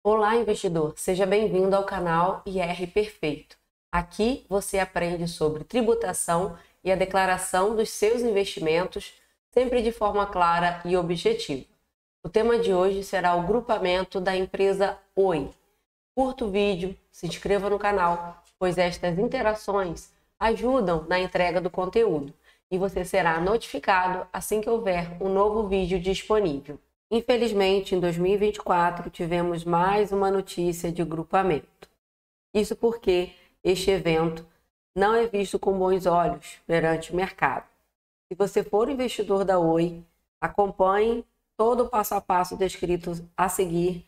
Olá, investidor! Seja bem-vindo ao canal IR Perfeito. Aqui você aprende sobre tributação e a declaração dos seus investimentos, sempre de forma clara e objetiva. O tema de hoje será o grupamento da empresa Oi. Curta o vídeo, se inscreva no canal, pois estas interações ajudam na entrega do conteúdo e você será notificado assim que houver um novo vídeo disponível. Infelizmente, em 2024, tivemos mais uma notícia de grupamento. Isso porque este evento não é visto com bons olhos perante o mercado. Se você for investidor da Oi, acompanhe todo o passo a passo descrito a seguir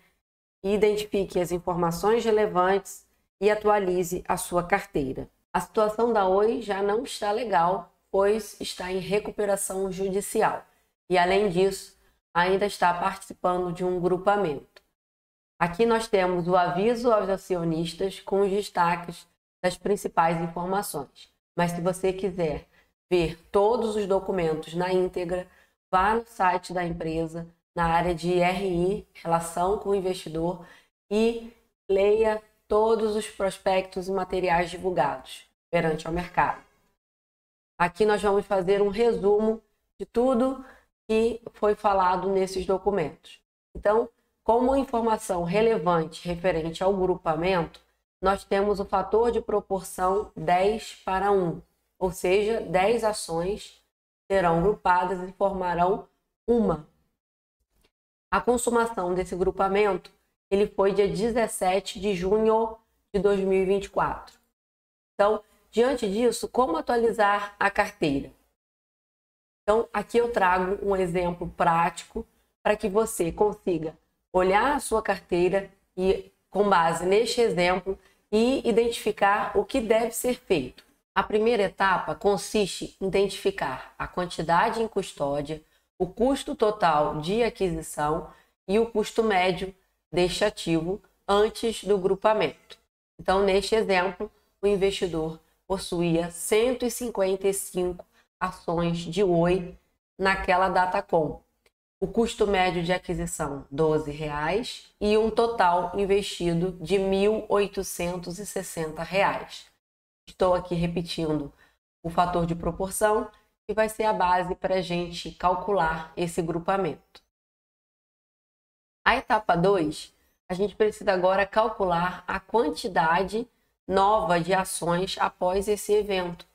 e identifique as informações relevantes e atualize a sua carteira. A situação da Oi já não está legal, pois está em recuperação judicial. E, além disso, ainda está participando de um grupamento. Aqui nós temos o aviso aos acionistas com os destaques das principais informações. Mas se você quiser ver todos os documentos na íntegra, vá no site da empresa, na área de RI, Relação com o Investidor, e leia todos os prospectos e materiais divulgados perante ao mercado. Aqui nós vamos fazer um resumo de tudo que foi falado nesses documentos. Então, como informação relevante referente ao grupamento, nós temos o fator de proporção 10:1, ou seja, 10 ações serão grupadas e formarão uma. A consumação desse grupamento ele foi dia 17 de junho de 2024. Então, diante disso, como atualizar a carteira? Então, aqui eu trago um exemplo prático para que você consiga olhar a sua carteira e, com base neste exemplo, e identificar o que deve ser feito. A primeira etapa consiste em identificar a quantidade em custódia, o custo total de aquisição e o custo médio deste ativo antes do grupamento. Então, neste exemplo, o investidor possuía 155 ações de Oi naquela Datacom. O custo médio de aquisição R$ 12,00 e um total investido de R$ 1.860. Estou aqui repetindo o fator de proporção, que vai ser a base para a gente calcular esse grupamento. A etapa 2, a gente precisa agora calcular a quantidade nova de ações após esse evento.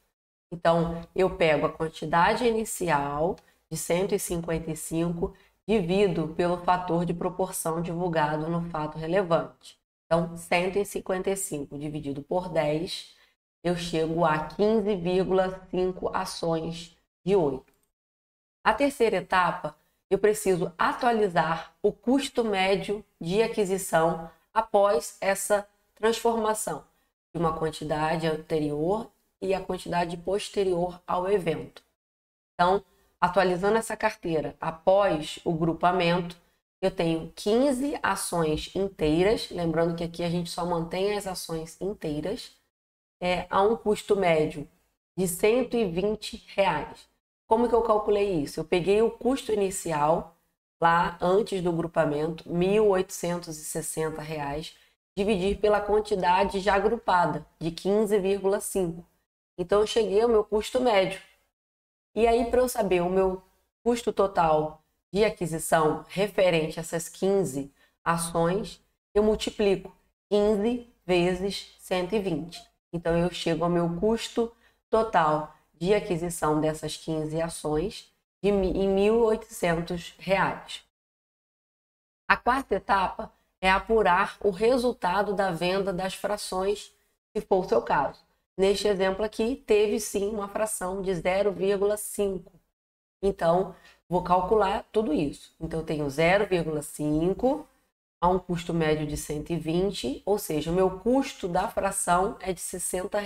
Então, eu pego a quantidade inicial de 155, divido pelo fator de proporção divulgado no fato relevante. Então, 155 dividido por 10, eu chego a 15,5 ações de Oi. A terceira etapa, eu preciso atualizar o custo médio de aquisição após essa transformação de uma quantidade anterior e a quantidade posterior ao evento. Então, atualizando essa carteira após o grupamento, eu tenho 15 ações inteiras, lembrando que aqui a gente só mantém as ações inteiras, a um custo médio de R$ 120. Como que eu calculei isso? Eu peguei o custo inicial, lá antes do grupamento, R$ 1.860, dividir pela quantidade já agrupada, de 15,5. Então, eu cheguei ao meu custo médio. E aí, para eu saber o meu custo total de aquisição referente a essas 15 ações, eu multiplico 15 vezes 120. Então, eu chego ao meu custo total de aquisição dessas 15 ações em R$ 1.800. A quarta etapa é apurar o resultado da venda das frações, se for o seu caso. Neste exemplo aqui, teve sim uma fração de 0,5. Então, vou calcular tudo isso. Então, eu tenho 0,5 a um custo médio de 120, ou seja, o meu custo da fração é de R$ 60.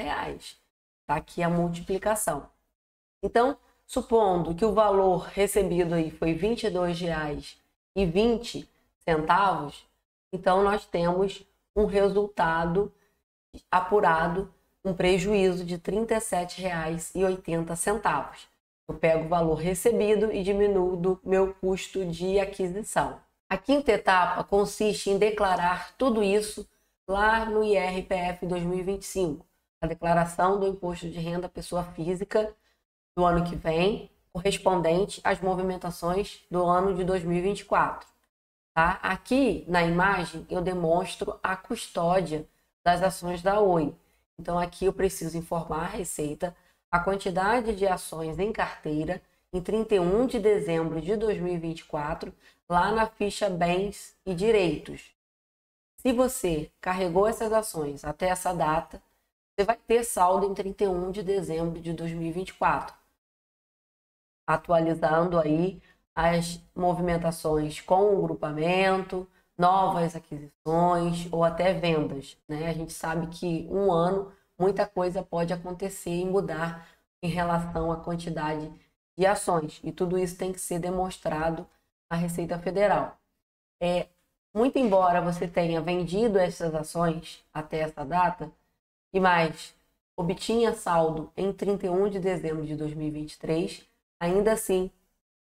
Está aqui a multiplicação. Então, supondo que o valor recebido aí foi R$ 22,20, então nós temos um resultado apurado, um prejuízo de R$ 37,80. Eu pego o valor recebido e diminuo do meu custo de aquisição. A quinta etapa consiste em declarar tudo isso lá no IRPF 2025, a declaração do Imposto de Renda à Pessoa Física do ano que vem, correspondente às movimentações do ano de 2024. Tá? Aqui na imagem eu demonstro a custódia das ações da Oi. Então aqui eu preciso informar a Receita a quantidade de ações em carteira em 31 de dezembro de 2024, lá na ficha Bens e Direitos. Se você carregou essas ações até essa data, você vai ter saldo em 31 de dezembro de 2024, atualizando aí as movimentações com o grupamento, novas aquisições ou até vendas, né? A gente sabe que um ano muita coisa pode acontecer e mudar em relação à quantidade de ações, e tudo isso tem que ser demonstrado à Receita Federal. Muito embora você tenha vendido essas ações até essa data, e mais obtinha saldo em 31 de dezembro de 2023, ainda assim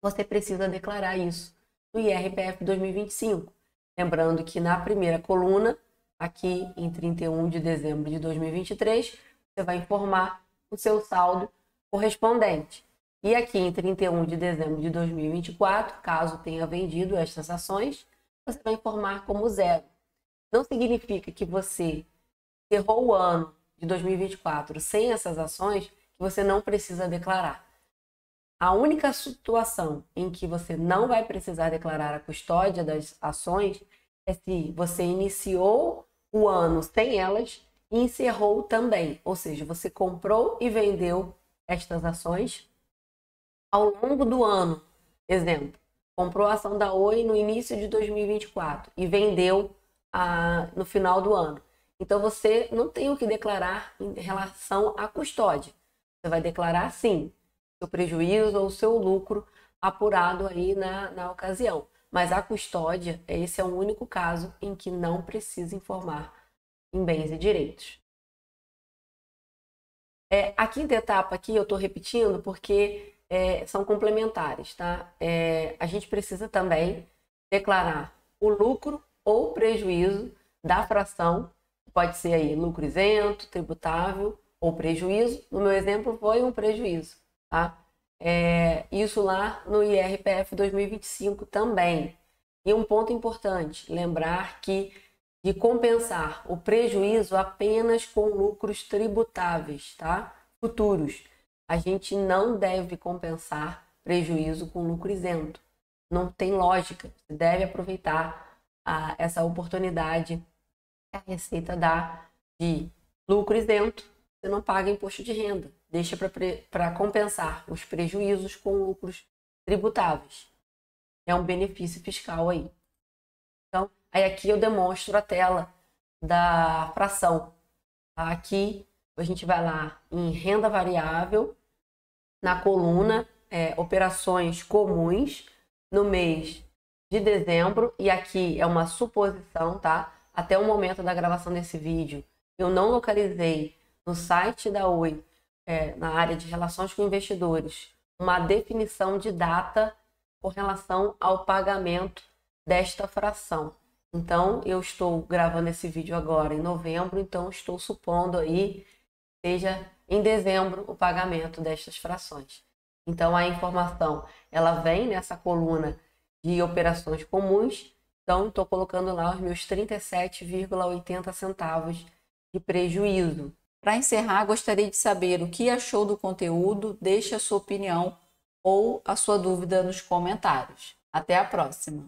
você precisa declarar isso no IRPF 2025. Lembrando que na primeira coluna, aqui em 31 de dezembro de 2023, você vai informar o seu saldo correspondente. E aqui em 31 de dezembro de 2024, caso tenha vendido estas ações, você vai informar como zero. Não significa que você encerrou o ano de 2024 sem essas ações, que você não precisa declarar. A única situação em que você não vai precisar declarar a custódia das ações é se você iniciou o ano sem elas e encerrou também. Ou seja, você comprou e vendeu estas ações ao longo do ano. Exemplo, comprou a ação da Oi no início de 2024 e vendeu no final do ano. Então você não tem o que declarar em relação à custódia. Você vai declarar sim seu prejuízo ou seu lucro apurado aí na ocasião. Mas a custódia, esse é o único caso em que não precisa informar em bens e direitos. A quinta etapa aqui eu estou repetindo porque são complementares, tá? A gente precisa também declarar o lucro ou prejuízo da fração, pode ser aí lucro isento, tributável ou prejuízo. No meu exemplo foi um prejuízo. Tá? Isso lá no IRPF 2025 também. E um ponto importante, lembrar que de compensar o prejuízo apenas com lucros tributáveis, tá? Futuros. A gente não deve compensar prejuízo com lucro isento. Não tem lógica. Você deve aproveitar essa oportunidade que a Receita dá de lucro isento. Você não paga imposto de renda. Deixa para compensar os prejuízos com lucros tributáveis. É um benefício fiscal aí. Então, aí aqui eu demonstro a tela da fração. Aqui a gente vai lá em renda variável, na coluna operações comuns no mês de dezembro, e aqui é uma suposição, tá? Até o momento da gravação desse vídeo, eu não localizei no site da Oi, na área de relações com investidores, uma definição de data com relação ao pagamento desta fração. Então, eu estou gravando esse vídeo agora em novembro, então estou supondo aí que seja em dezembro o pagamento destas frações. Então, a informação, ela vem nessa coluna de operações comuns, então estou colocando lá os meus 37,80 centavos de prejuízo. Para encerrar, gostaria de saber o que achou do conteúdo, deixe a sua opinião ou a sua dúvida nos comentários. Até a próxima!